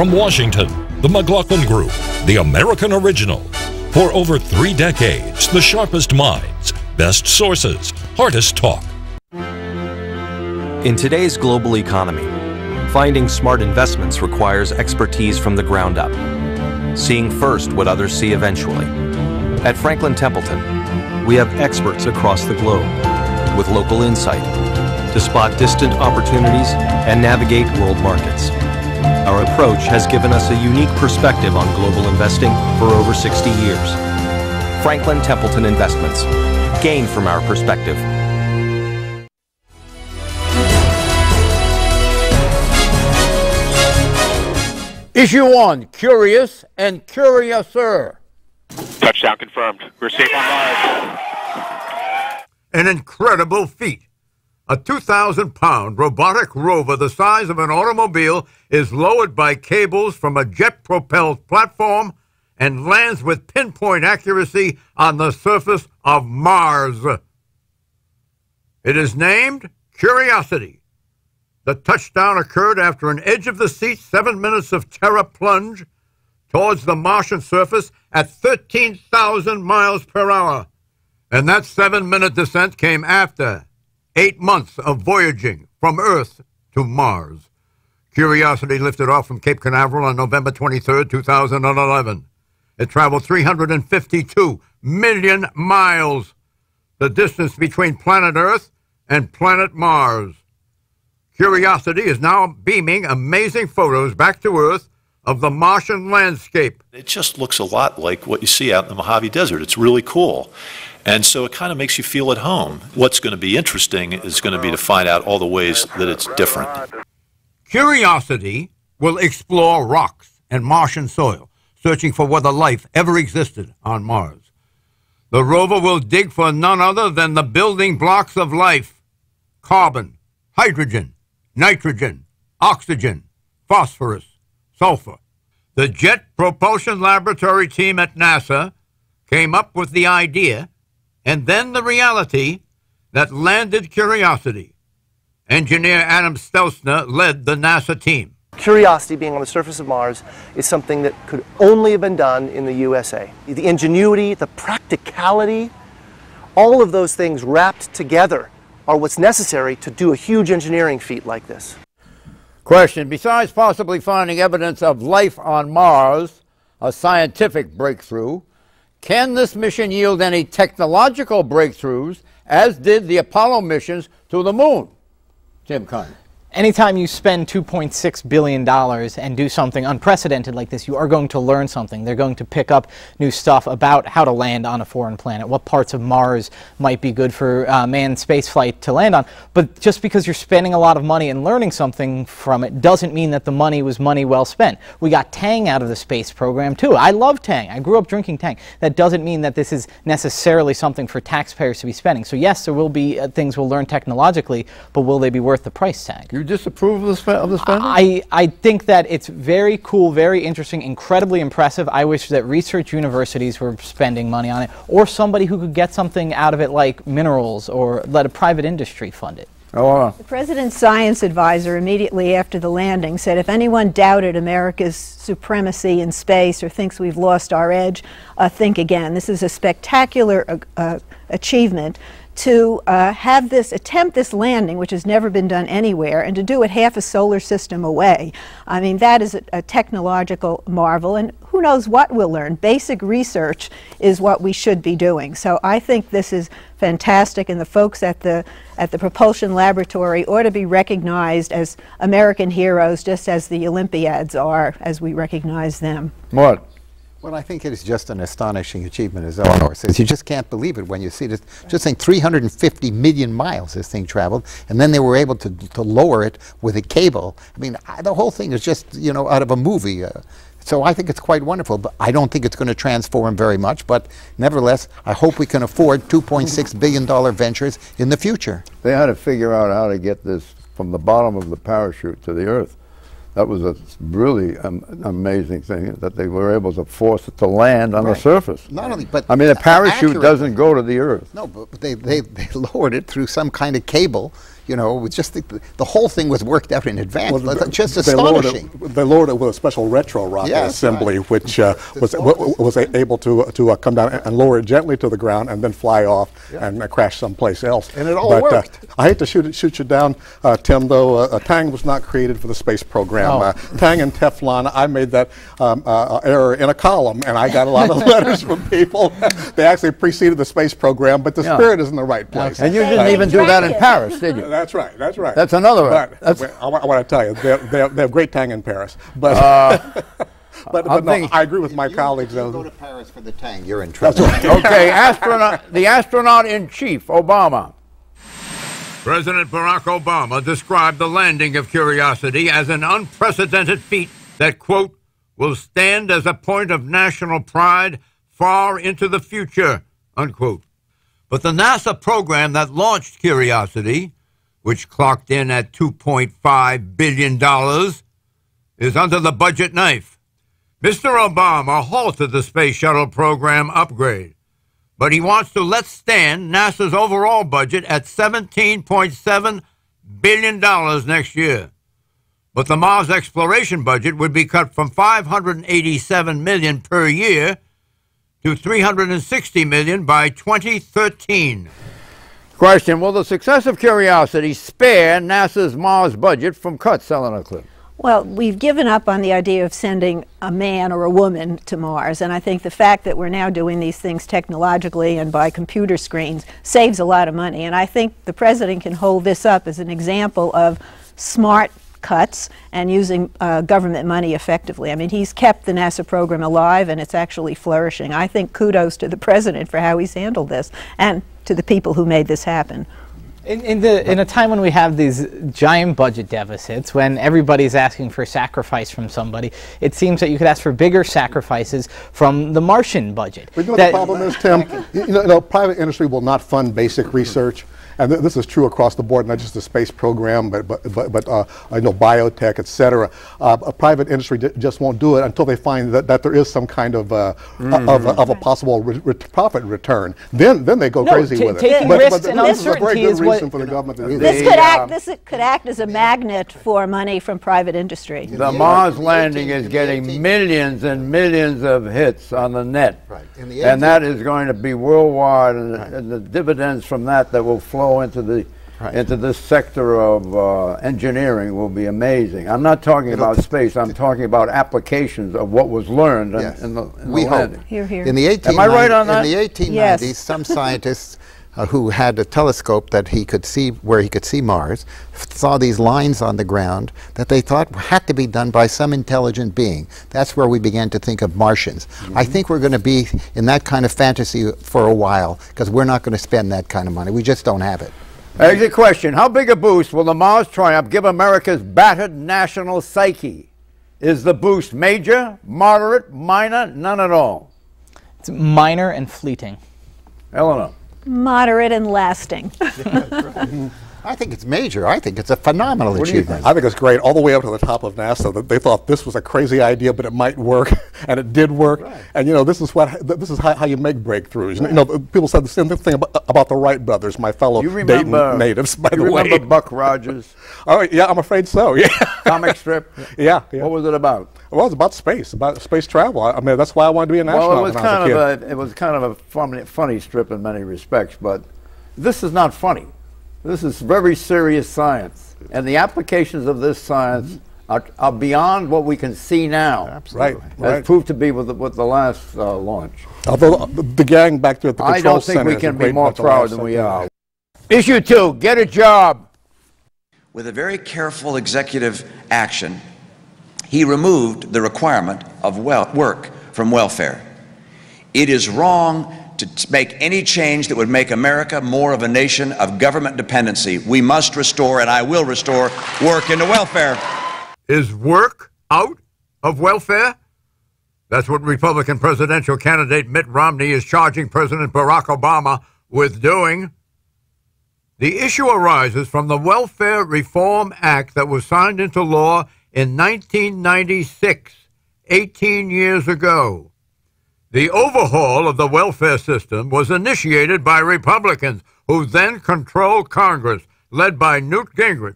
From Washington, the McLaughlin Group, the American original. For over 3 decades, the sharpest minds, best sources, hardest talk. In today's global economy, finding smart investments requires expertise from the ground up, seeing first what others see eventually. At Franklin Templeton, we have experts across the globe with local insight to spot distant opportunities and navigate world markets. Our approach has given us a unique perspective on global investing for over 60 years. Franklin Templeton Investments. Gain from our perspective. Issue 1, curious and curiouser. Touchdown confirmed. We're safe on Mars. An incredible feat. A 2,000-pound robotic rover the size of an automobile is lowered by cables from a jet-propelled platform and lands with pinpoint accuracy on the surface of Mars. It is named Curiosity. The touchdown occurred after an edge-of-the-seat 7 minutes of terror plunge towards the Martian surface at 13,000 miles per hour. And that 7-minute descent came after 8 months of voyaging from Earth to Mars. Curiosity lifted off from Cape Canaveral on November 23, 2011. It traveled 352 million miles, the distance between planet Earth and planet Mars. Curiosity is now beaming amazing photos back to Earth of the Martian landscape. It just looks a lot like what you see out in the Mojave Desert. It's really cool. And so it kind of makes you feel at home. What's going to be interesting is going to be to find out all the ways that it's different. Curiosity will explore rocks and Martian soil, searching for whether life ever existed on Mars. The rover will dig for none other than the building blocks of life: carbon, hydrogen, nitrogen, oxygen, phosphorus, sulfur. The Jet Propulsion Laboratory team at NASA came up with the idea and then the reality that landed Curiosity. Engineer Adam Stelzner led the NASA team. Curiosity being on the surface of Mars is something that could only have been done in the USA. The ingenuity, the practicality, all of those things wrapped together are what's necessary to do a huge engineering feat like this. Question, besides possibly finding evidence of life on Mars, a scientific breakthrough, can this mission yield any technological breakthroughs, as did the Apollo missions to the moon? Tim Conn. Anytime you spend $2.6 billion and do something unprecedented like this, you are going to learn something. They're going to pick up new stuff about how to land on a foreign planet, what parts of Mars might be good for manned spaceflight to land on. But just because you're spending a lot of money and learning something from it doesn't mean that the money was money well spent. We got Tang out of the space program too. I love Tang. I grew up drinking Tang. That doesn't mean that this is necessarily something for taxpayers to be spending. So yes, there will be things we'll learn technologically, but will they be worth the price tag? You disapprove of the spending? I think that it's very cool, very interesting, incredibly impressive. I wish that research universities were spending money on it, or somebody who could get something out of it like minerals, or let a private industry fund it. The President's science advisor immediately after the landing said if anyone doubted America's supremacy in space or thinks we've lost our edge, think again. This is a spectacular achievement to attempt this landing, which has never been done anywhere, and to do it half a solar system away. I mean, that is a technological marvel, and who knows what we'll learn. Basic research is what we should be doing. So I think this is fantastic, and the folks at the Propulsion Laboratory ought to be recognized as American heroes, just as the Olympiads are, as we recognize them. What? Well, I think it is just an astonishing achievement, as Eleanor says. You just can't believe it when you see this. Just think 350 million miles this thing traveled, and then they were able to lower it with a cable. I mean, the whole thing is just, you know, out of a movie. So I think it's quite wonderful, but I don't think it's going to transform very much. But nevertheless, I hope we can afford $2.6 billion ventures in the future. They had to figure out how to get this from the bottom of the parachute to the Earth. That was a really amazing thing, that they were able to force it to land on the surface. Not only, but I mean, a parachute doesn't go to the Earth. No, but they lowered it through some kind of cable, You know, it was just the whole thing was worked out in advance. Well, just astonishing. They lowered it with a special retro rocket assembly, right. which was able to come down and lower it gently to the ground and then fly off and crash someplace else. And it all worked. I hate to shoot you down, Tim, though. Tang was not created for the space program. Tang and Teflon, I made that error in a column, and I got a lot of letters from people. They actually preceded the space program, but the spirit is in the right place. And you didn't even do that in Paris, did you? That's right. That's right. That's another one. I want to tell you, they have great Tang in Paris. But but no, I agree with my colleagues. If you go to Paris for the Tang, you're in trouble. That's right. Okay, the astronaut in chief, Obama. President Barack Obama described the landing of Curiosity as an unprecedented feat that, quote, will stand as a point of national pride far into the future, unquote. But the NASA program that launched Curiosity, which clocked in at $2.5 billion, is under the budget knife. Mr. Obama halted the Space Shuttle program upgrade, but he wants to let stand NASA's overall budget at $17.7 billion next year. But the Mars exploration budget would be cut from $587 million per year to $360 million by 2013. Question, will the success of Curiosity spare NASA's Mars budget from cuts, Eleanor Cliff? Well, we've given up on the idea of sending a man or a woman to Mars, and I think the fact that we're now doing these things technologically and by computer screens saves a lot of money, and I think the President can hold this up as an example of smart cuts and using government money effectively. I mean, he's kept the NASA program alive, and it's actually flourishing. I think kudos to the President for how he's handled this, and to the people who made this happen. In a time when we have these giant budget deficits, when everybody's asking for sacrifice from somebody, it seems that you could ask for bigger sacrifices from the Martian budget. But you know what the problem is, Tim? You know, private industry will not fund basic research. And this is true across the board, not just the space program, but you know, biotech, et cetera. A private industry just won't do it until they find that there is some kind of a possible profit return. Then they go crazy with it. Taking risks and this is a very good reason for the government to do this. This could act as a magnet for money from private industry. The Mars landing is getting millions and millions of hits on the net. Right. And that is going to be worldwide, and the dividends from that will flow into this sector of engineering will be amazing. I'm not talking about space. I'm talking about applications of what was learned in the landing. Here, here. In the 1890s, am I right on that? In the 1890s, some scientists who had a telescope that he could see, where he could see Mars, saw these lines on the ground that they thought had to be done by some intelligent being. That's where we began to think of Martians. I think we're going to be in that kind of fantasy for a while, because we're not going to spend that kind of money. We just don't have it. Exit question. How big a boost will the Mars triumph give America's battered national psyche? Is the boost major, moderate, minor, none at all? It's minor and fleeting. Eleanor? Moderate and lasting. I think it's major. I think it's a phenomenal achievement. I think it's great, all the way up to the top of NASA. They thought this was a crazy idea, but it might work, and it did work. Right. And you know, this is how you make breakthroughs. Right. You know, people said the same thing about the Wright brothers, my fellow Dayton natives. By the way, remember Buck Rogers? Oh yeah, I'm afraid so. Yeah. Comic strip. Yeah. What was it about? Well, it's about space travel. I mean, that's why I wanted to be an astronaut. Well, it was kind of a funny strip in many respects, but this is not funny. This is very serious science, and the applications of this science are beyond what we can see now. Absolutely. Right. As proved to be with the last launch. Although the gang back there at the control center, I don't think we can be more proud than we are. Issue 2, get a job. With a very careful executive action, he removed the requirement of work from welfare. It is wrong to make any change that would make America more of a nation of government dependency. We must restore, and I will restore, work into welfare. Is work out of welfare? That's what Republican presidential candidate Mitt Romney is charging President Barack Obama with doing. The issue arises from the Welfare Reform Act that was signed into law in 1996, 18 years ago. The overhaul of the welfare system was initiated by Republicans who then controlled Congress. led by Newt Gingrich,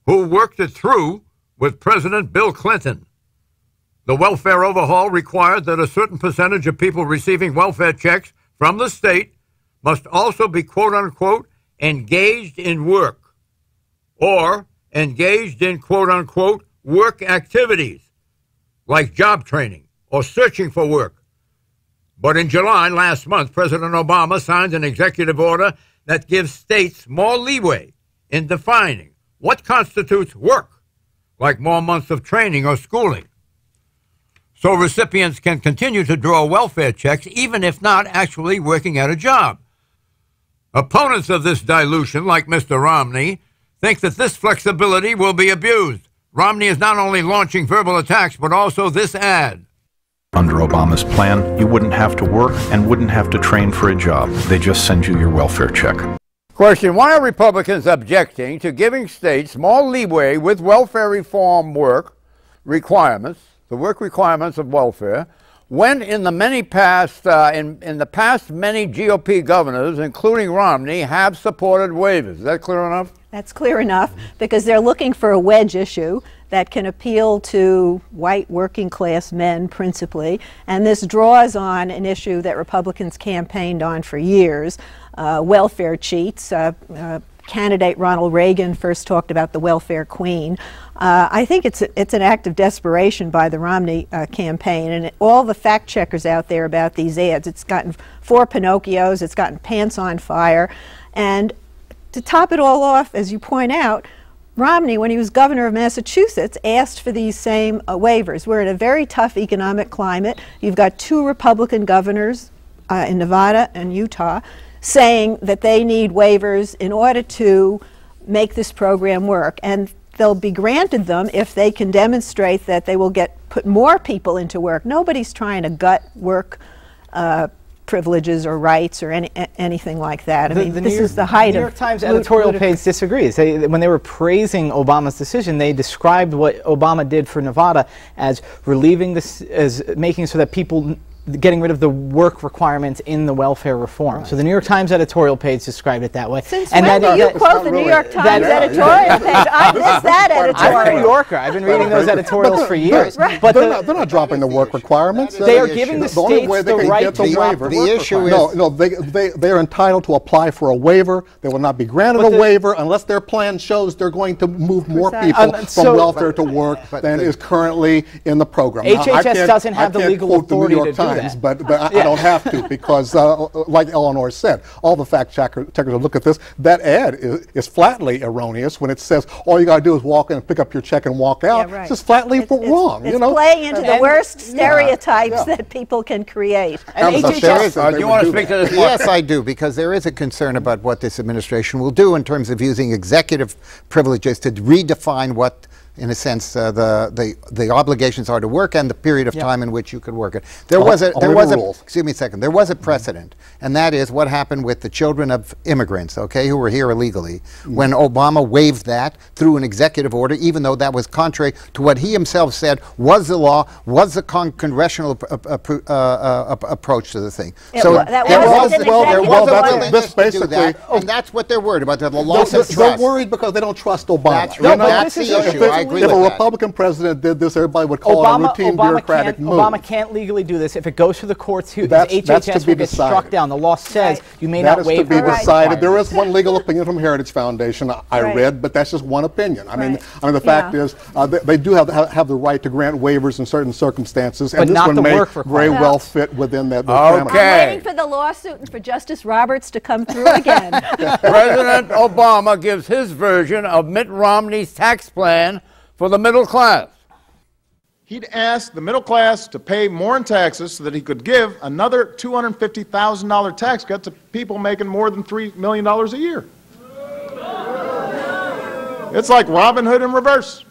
who worked it through with President Bill Clinton. The welfare overhaul required that a certain percentage of people receiving welfare checks from the state must also be, quote-unquote, engaged in work, or engaged in, quote-unquote, work activities, like job training or searching for work. But in July last month, President Obama signed an executive order that gives states more leeway in defining what constitutes work, like more months of training or schooling. So recipients can continue to draw welfare checks even if not actually working at a job. Opponents of this dilution, like Mr. Romney, think that this flexibility will be abused. Romney is not only launching verbal attacks, but also this ad. Under Obama's plan, you wouldn't have to work and wouldn't have to train for a job. They just send you your welfare check. Question: why are Republicans objecting to giving states more leeway with welfare reform work requirements, the work requirements of welfare, when in the many past, in the past, many GOP governors, including Romney, have supported waivers? Is that clear enough? That's clear enough, because they're looking for a wedge issue that can appeal to white working class men principally, and this draws on an issue that Republicans campaigned on for years, welfare cheats. Candidate Ronald Reagan first talked about the welfare queen. I think it's an act of desperation by the Romney campaign, and all the fact checkers out there about these ads. It's gotten 4 Pinocchios, it's gotten pants on fire, and to top it all off, as you point out, Romney, when he was governor of Massachusetts, asked for these same waivers. We're in a very tough economic climate. You've got 2 Republican governors in Nevada and Utah saying that they need waivers in order to make this program work. And they'll be granted them if they can demonstrate that they will put more people into work. Nobody's trying to gut work privileges or rights or anything like that. I mean, this is the height of... The New York Times editorial page disagrees. When they were praising Obama's decision, they described what Obama did for Nevada as relieving this, as making so that people getting rid of the work requirements in the welfare reform. Right. So the New York Times editorial page described it that way. Since when do you quote the New York Times editorial page? I missed that editorial. I'm a New Yorker. I've been reading those editorials for years. But they're not dropping the work requirements. They are giving the states the right to drop the waiver. The issue is... No, they're entitled to apply for a waiver. They will not be granted a waiver unless their plan shows they're going to move more people from welfare to work than is currently in the program. HHS doesn't have the legal authority to do that. But I don't have to, because like Eleanor said, all the fact checkers will look at this. That ad is flatly erroneous when it says all you got to do is walk in and pick up your check and walk out. Yeah, right. It's just flatly wrong. It's playing into the worst stereotypes that people can create. And HHS, do you want to speak to this? Yes, I do, because there is a concern about what this administration will do in terms of using executive privileges to redefine what, in a sense, the obligations are to work and the period of time in which you could work it. There was a precedent, and that is what happened with the children of immigrants, okay, who were here illegally, when Obama waived that through an executive order, even though that was contrary to what he himself said was the law, was the congressional approach to the thing. So this basically, and that's what they're worried about. The loss of trust. They're worried because they don't trust Obama. That's the issue. If a Republican president did this, everybody would call it a routine bureaucratic move. Obama can't legally do this. If it goes to the courts, HHS will get struck down. The law says you may not waive that. That is to be decided. There is one legal opinion from Heritage Foundation I read, but that's just one opinion. I mean, the fact is they do have the right to grant waivers in certain circumstances, and this one may very well fit within that. I'm waiting for the lawsuit and for Justice Roberts to come through again. President Obama gives his version of Mitt Romney's tax plan for the middle class. He'd asked the middle class to pay more in taxes so that he could give another $250,000 tax cut to people making more than $3 million a year. It's like Robin Hood in reverse.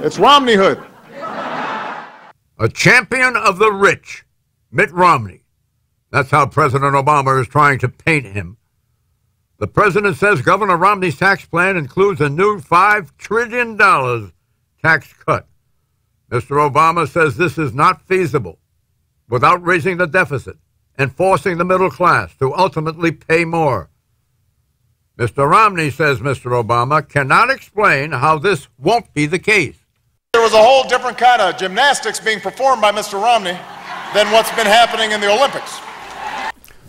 It's Romney Hood. A champion of the rich, Mitt Romney. That's how President Obama is trying to paint him. The president says Governor Romney's tax plan includes a new $5 trillion tax cut. Mr. Obama says this is not feasible without raising the deficit and forcing the middle class to ultimately pay more. Mr. Romney says Mr. Obama cannot explain how this won't be the case. There was a whole different kind of gymnastics being performed by Mr. Romney than what's been happening in the Olympics.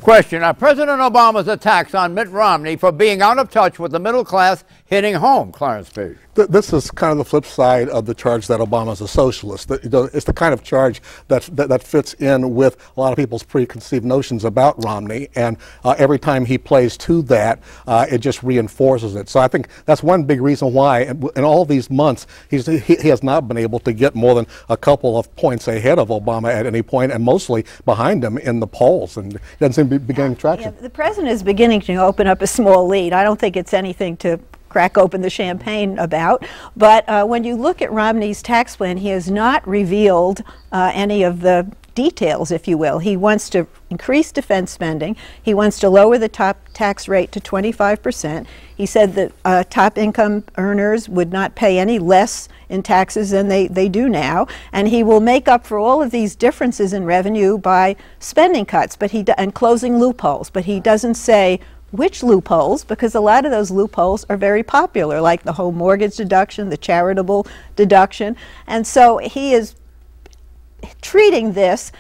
Question, are President Obama's attacks on Mitt Romney for being out of touch with the middle class hitting home, Clarence Page? This is kind of the flip side of the charge that Obama's a socialist. It's the kind of charge that fits in with a lot of people's preconceived notions about Romney, and every time he plays to that, it just reinforces it. So I think that's one big reason why, in all these months, he has not been able to get more than a couple of points ahead of Obama at any point, and mostly behind him in the polls, and he doesn't seem to be gaining traction. Yeah, the president is beginning to open up a small lead. I don't think it's anything to crack open the champagne about, but when you look at Romney's tax plan, he has not revealed any of the details, if you will. He wants to increase defense spending. He wants to lower the top tax rate to 25%. He said that top income earners would not pay any less in taxes than they do now, and he will make up for all of these differences in revenue by spending cuts, and closing loopholes. But he doesn't say which loopholes, because a lot of those loopholes are very popular, like the home mortgage deduction, the charitable deduction, and so he is treating this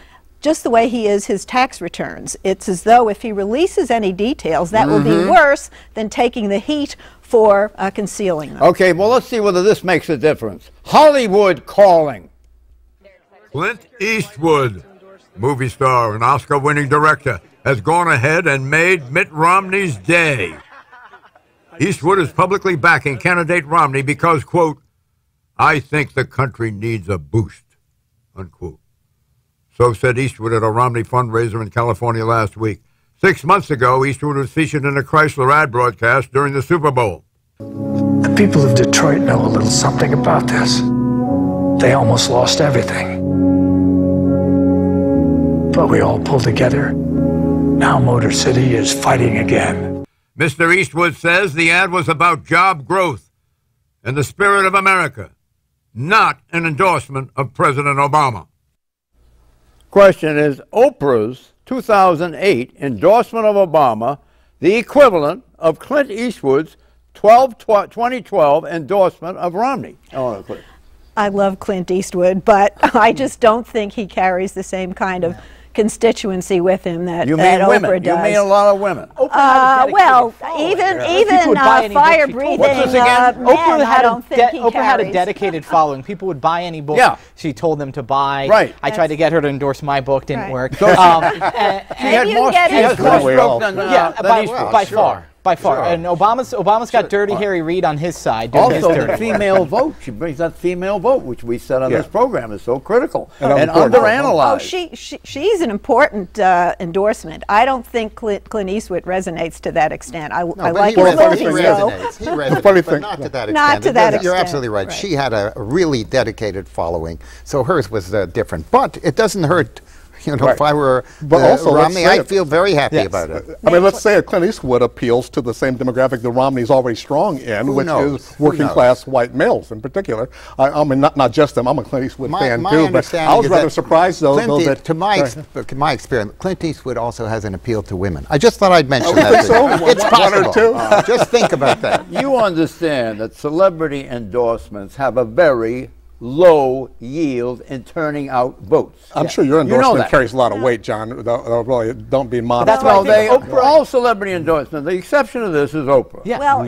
just the way he is his tax returns. It's as though if he releases any details, that will be worse than taking the heat for concealing them. Okay, well, let's see whether this makes a difference. Hollywood calling. Clint Eastwood, movie star and Oscar-winning director, has gone ahead and made Mitt Romney's day. Eastwood is publicly backing candidate Romney because, quote, I think the country needs a boost, unquote. So said Eastwood at a Romney fundraiser in California last week. 6 months ago, Eastwood was featured in a Chrysler ad broadcast during the Super Bowl. The people of Detroit know a little something about this. They almost lost everything. But we all pulled together. Now Motor City is fighting again. Mr. Eastwood says the ad was about job growth and the spirit of America, not an endorsement of President Obama. Question, is Oprah's 2008 endorsement of Obama the equivalent of Clint Eastwood's 2012 endorsement of Romney? I love Clint Eastwood, but I just don't think he carries the same kind of constituency with him that Oprah does. You mean a lot of women? Well, even fire-breathing men, I don't think he Oprah had a carries. dedicated following. People would buy any book she told them to buy. Right. I tried to get her to endorse my book, didn't work. So she had more stroke than by far. By far. And Obama's got Dirty Harry Reid on his side. Also, the female vote. She brings that female vote, which we said on this program is so critical and underanalyzed. She's an important endorsement. I don't think Clint Eastwood resonates to that extent. I like his movies, He resonates, but not to that extent. Not to that extent. You're absolutely right. She had a really dedicated following, so hers was different. But it doesn't hurt. You know, if I were Romney, I'd feel very happy about it. I mean, let's say it, Clint Eastwood appeals to the same demographic that Romney's already strong in, which is working-class white males in particular. I mean, not just them. I'm a Clint Eastwood fan, too, but I was rather surprised, though, that... To my experience, Clint Eastwood also has an appeal to women. I just thought I'd mention that. It's possible. One or two. Just think about that. You understand that celebrity endorsements have a very low yield in turning out votes. I'm sure your endorsement carries a lot of weight, John. Really, don't be modest. All celebrity endorsements. The exception of this is Oprah. Yeah. Well,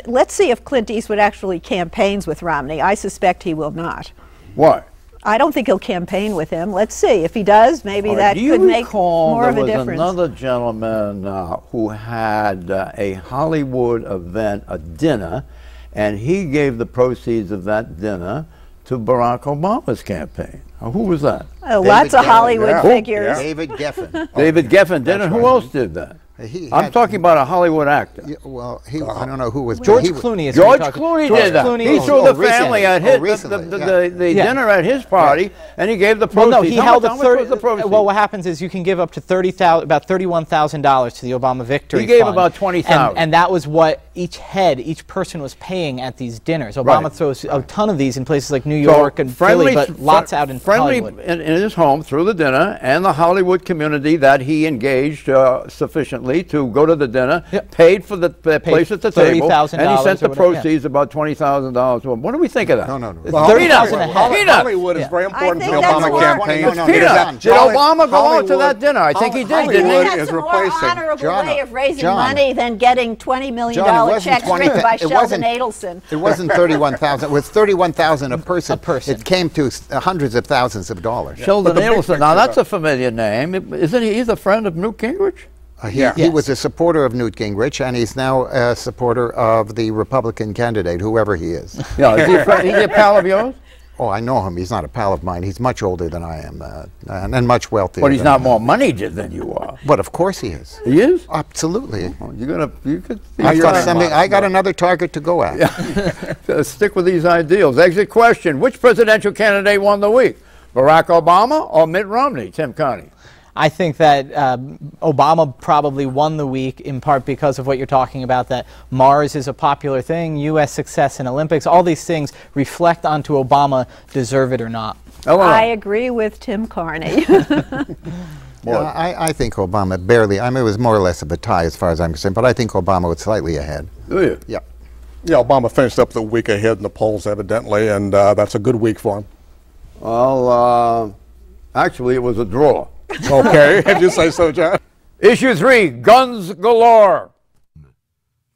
let's see if Clint Eastwood actually campaigns with Romney. I suspect he will not. Why? I don't think he'll campaign with him. Let's see. If he does, maybe that could make more of a difference. There was another gentleman who had a Hollywood event, a dinner, and he gave the proceeds of that dinner to Barack Obama's campaign. Who was that? Lots of Hollywood figures. David Geffen. David Geffen did it. Who else did that? I'm talking about a Hollywood actor. Well, I don't know who was. George Clooney. George Clooney did that. He threw the family at the dinner at his party, and he gave the proceeds. Well, no, he held how much was the proceeds? Well, what happens is you can give up to about $31,000 to the Obama Victory Fund. He gave Fund, about $20,000, and that was what each person was paying at these dinners. Obama throws a ton of these in places like New York and Philly, but lots out in Hollywood. In his home through the dinner, and the Hollywood community that he engaged sufficiently innocently to go to the dinner, paid for the place at the table, and he sent the proceeds, about $20,000 to him. What do we think of that? No. Peanuts. Hollywood is very important to the Obama campaign. Peanuts. Did Obama go out to that dinner? I think he did, didn't he? That's a more honorable way of raising money than getting $20 million checks written by Sheldon Adelson. It wasn't 31,000. It was 31,000 a person. It came to hundreds of thousands of dollars. Sheldon Adelson. Now that's a familiar name. Isn't he? He's a friend of Newt Gingrich. He was a supporter of Newt Gingrich, and he's now a supporter of the Republican candidate, whoever he is. Yeah, is he a pal of yours? Oh, I know him. He's not a pal of mine. He's much older than I am, and much wealthier. But he's not more moneyed than you are. But of course he is. He is? Absolutely. Oh, you could. I got another target to go at. Yeah. Stick with these ideals. Exit question: which presidential candidate won the week? Barack Obama or Mitt Romney? Tim Coney. I think that Obama probably won the week in part because of what you're talking about, that Mars is a popular thing, U.S. success in Olympics, all these things reflect onto Obama, deserve it or not. I agree with Tim Carney. I think Obama barely, I mean, it was more or less of a tie as far as I'm concerned, but I think Obama was slightly ahead. Do you? Yeah. Yeah, Obama finished up the week ahead in the polls, evidently, and that's a good week for him. Well, actually, it was a draw. Okay, if you say so, John. Issue 3, guns galore.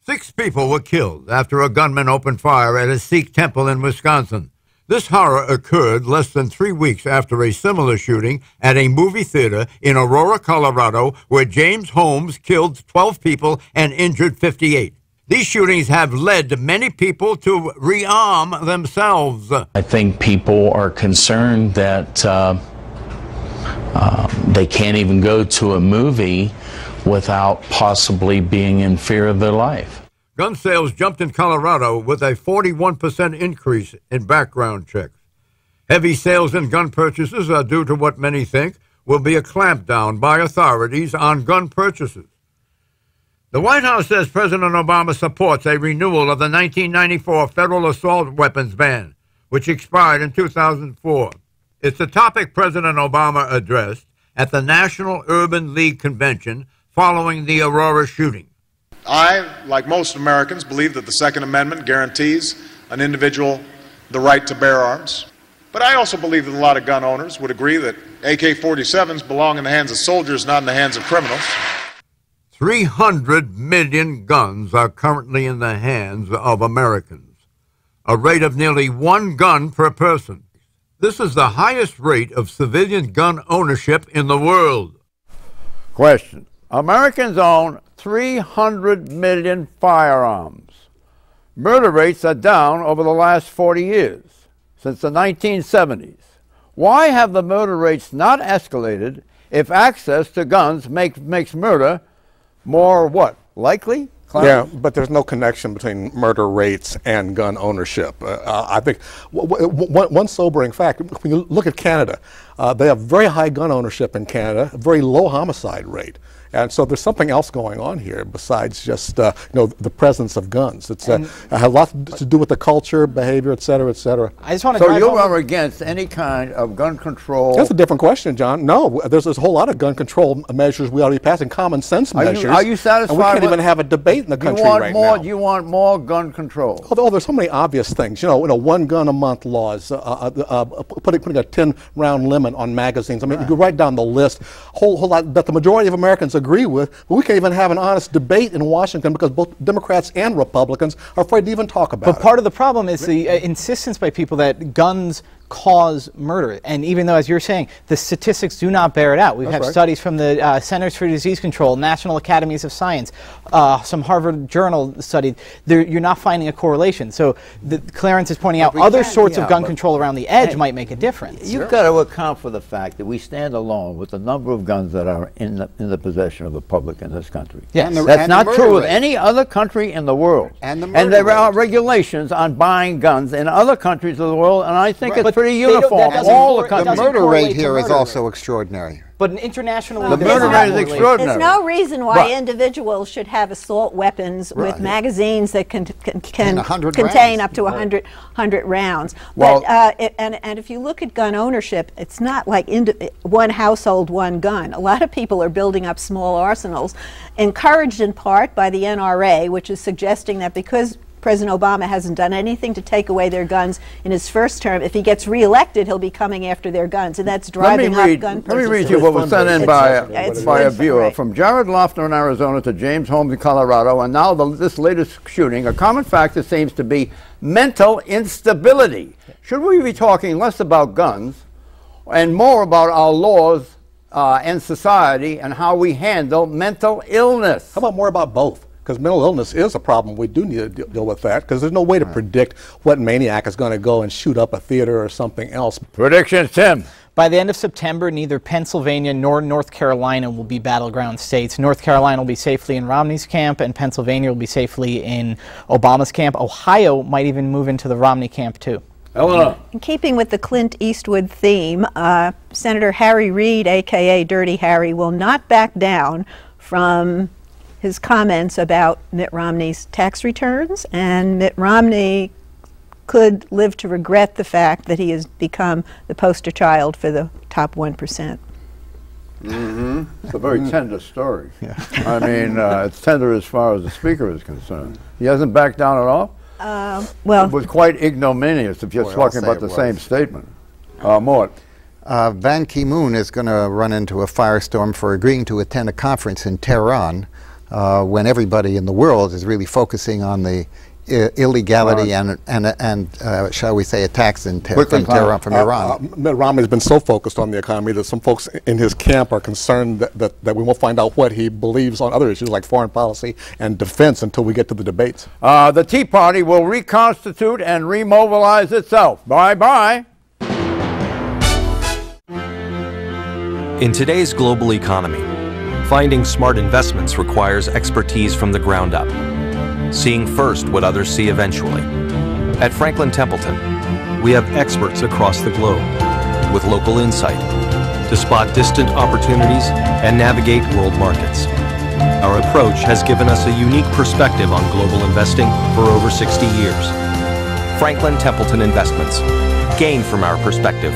6 people were killed after a gunman opened fire at a Sikh temple in Wisconsin. This horror occurred less than 3 weeks after a similar shooting at a movie theater in Aurora, Colorado, where James Holmes killed 12 people and injured 58. These shootings have led many people to rearm themselves. I think people are concerned that they can't even go to a movie without possibly being in fear of their life. Gun sales jumped in Colorado with a 41% increase in background checks. Heavy sales and gun purchases are due to what many think will be a clampdown by authorities on gun purchases. The White House says President Obama supports a renewal of the 1994 federal assault weapons ban, which expired in 2004. It's a topic President Obama addressed at the National Urban League Convention following the Aurora shooting. I, like most Americans, believe that the Second Amendment guarantees an individual the right to bear arms. But I also believe that a lot of gun owners would agree that AK-47s belong in the hands of soldiers, not in the hands of criminals. 300 million guns are currently in the hands of Americans, a rate of nearly 1 gun per person. This is the highest rate of civilian gun ownership in the world. Question. Americans own 300 million firearms. Murder rates are down over the last 40 years, since the 1970s. Why have the murder rates not escalated if access to guns makes murder more what? Likely? Yeah, but there's no connection between murder rates and gun ownership. I think one sobering fact, when you look at Canada, they have very high gun ownership in Canada, a very low homicide rate. And so there's something else going on here besides just the presence of guns. It's has a lot to do with the culture, behavior, et cetera, et cetera. I just want to. So you are against any kind of gun control? That's a different question, John. No, there's a whole lot of gun control measures we ought to be passing, common sense measures. Are you sasatisfied? And we can't even have a debate in the country right now. You want more gun control? Oh, there's so many obvious things. You know, 1 gun a month laws, putting a 10-round limit on magazines. I mean, you go right down the list. Whole lot that the majority of Americans agree with, but we can't even have an honest debate in Washington because both Democrats and Republicans are afraid to even talk about it. But part of the problem is the insistence by people that guns cause murder. And even though, as you're saying, the statistics do not bear it out. We have studies from the Centers for Disease Control, National Academies of Science, some Harvard Journal studied. You're not finding a correlation. So Clarence is pointing out other sorts of gun control around the edge might make a difference. You've got to account for the fact that we stand alone with the number of guns that are in the possession of the public in this country. Yes. That's not true of any other country in the world. And there are regulations on buying guns in other countries of the world, and I think it's pretty uniform. All the countries. The murder rate here is also extraordinary. But internationally, the murder rate is extraordinary. There's no reason why individuals should have assault weapons with magazines that can contain up to 100 rounds. Well, but, and if you look at gun ownership, it's not like one household, one gun. A lot of people are building up small arsenals, encouraged in part by the NRA, which is suggesting that because President Obama hasn't done anything to take away their guns in his first term, if he gets reelected, he'll be coming after their guns, and that's driving up gun purchases. Let me read you what was sent in by a viewer. From Jared Lofner in Arizona to James Holmes in Colorado, and now this latest shooting, a common factor seems to be mental instability. Should we be talking less about guns and more about our laws and society and how we handle mental illness? How about more about both? Because mental illness is a problem. We do need to deal with that because there's no way to predict what maniac is going to go and shoot up a theater or something else. Predictions, Tim. By the end of September, neither Pennsylvania nor North Carolina will be battleground states. North Carolina will be safely in Romney's camp, and Pennsylvania will be safely in Obama's camp. Ohio might even move into the Romney camp, too. Eleanor. In keeping with the Clint Eastwood theme, Senator Harry Reid, a.k.a. Dirty Harry, will not back down from his comments about Mitt Romney's tax returns, and Mitt Romney could live to regret the fact that he has become the poster child for the top 1%. It's a very tender story. I mean, it's tender as far as the speaker is concerned. He hasn't backed down at all? Well, it was quite ignominious if you're talking about the same statement. Mort. Ban Ki-moon is going to run into a firestorm for agreeing to attend a conference in Tehran when everybody in the world is really focusing on the illegality and shall we say, attacks from Tehran, from Iran. Mitt Romney has been so focused on the economy that some folks in his camp are concerned that we won't find out what he believes on other issues like foreign policy and defense until we get to the debates. The Tea Party will reconstitute and remobilize itself. Bye-bye. In today's global economy, finding smart investments requires expertise from the ground up, seeing first what others see eventually. At Franklin Templeton, we have experts across the globe with local insight to spot distant opportunities and navigate world markets. Our approach has given us a unique perspective on global investing for over 60 years. Franklin Templeton Investments. Gain from our perspective.